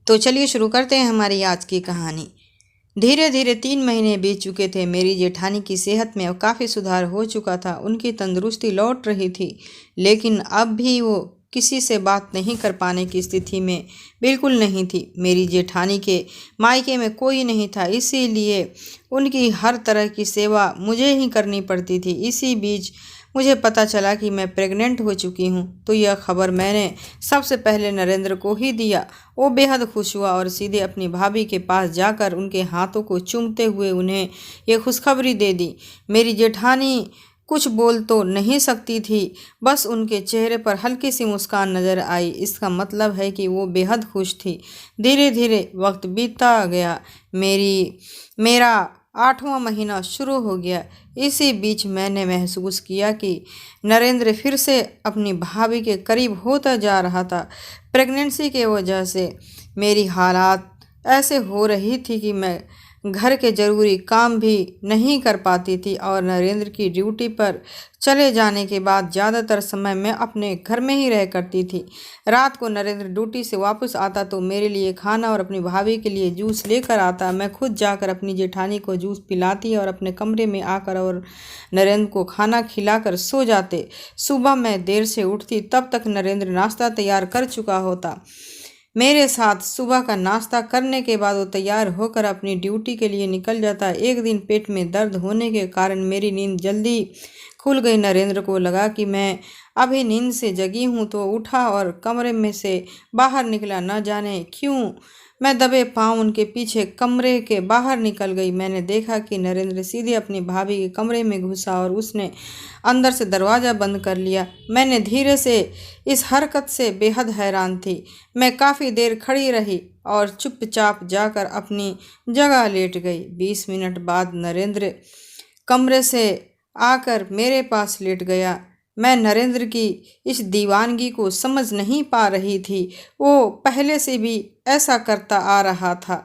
तो चलिए शुरू करते हैं हमारी आज की कहानी। धीरे धीरे 3 महीने बीत चुके थे। मेरी जेठानी की सेहत में अब काफ़ी सुधार हो चुका था। उनकी तंदुरुस्ती लौट रही थी, लेकिन अब भी वो किसी से बात नहीं कर पाने की स्थिति में बिल्कुल नहीं थी। मेरी जेठानी के मायके में कोई नहीं था, इसीलिए उनकी हर तरह की सेवा मुझे ही करनी पड़ती थी। इसी बीच मुझे पता चला कि मैं प्रेग्नेंट हो चुकी हूँ, तो यह खबर मैंने सबसे पहले नरेंद्र को ही दिया। वो बेहद खुश हुआ और सीधे अपनी भाभी के पास जाकर उनके हाथों को चूमते हुए उन्हें ये खुशखबरी दे दी। मेरी जेठानी कुछ बोल तो नहीं सकती थी, बस उनके चेहरे पर हल्की सी मुस्कान नजर आई। इसका मतलब है कि वो बेहद खुश थी। धीरे धीरे वक्त बीतता गया। मेरा 8वां महीना शुरू हो गया। इसी बीच मैंने महसूस किया कि नरेंद्र फिर से अपनी भाभी के करीब होता जा रहा था। प्रेगनेंसी के वजह से मेरी हालात ऐसे हो रही थी कि मैं घर के ज़रूरी काम भी नहीं कर पाती थी, और नरेंद्र की ड्यूटी पर चले जाने के बाद ज़्यादातर समय मैं अपने घर में ही रह करती थी। रात को नरेंद्र ड्यूटी से वापस आता तो मेरे लिए खाना और अपनी भाभी के लिए जूस लेकर आता। मैं खुद जाकर अपनी जेठानी को जूस पिलाती और अपने कमरे में आकर और नरेंद्र को खाना खिलाकर सो जाते। सुबह मैं देर से उठती, तब तक नरेंद्र नाश्ता तैयार कर चुका होता। मेरे साथ सुबह का नाश्ता करने के बाद वो तैयार होकर अपनी ड्यूटी के लिए निकल जाता। एक दिन पेट में दर्द होने के कारण मेरी नींद जल्दी खुल गई। नरेंद्र को लगा कि मैं अभी नींद से जगी हूँ, तो उठा और कमरे में से बाहर निकला। न जाने क्यों मैं दबे पाँव उनके पीछे कमरे के बाहर निकल गई। मैंने देखा कि नरेंद्र सीधे अपनी भाभी के कमरे में घुसा और उसने अंदर से दरवाज़ा बंद कर लिया। मैंने धीरे से इस हरकत से बेहद हैरान थी। मैं काफ़ी देर खड़ी रही और चुपचाप जाकर अपनी जगह लेट गई। 20 मिनट बाद नरेंद्र कमरे से आकर मेरे पास लेट गया। मैं नरेंद्र की इस दीवानगी को समझ नहीं पा रही थी। वो पहले से भी ऐसा करता आ रहा था।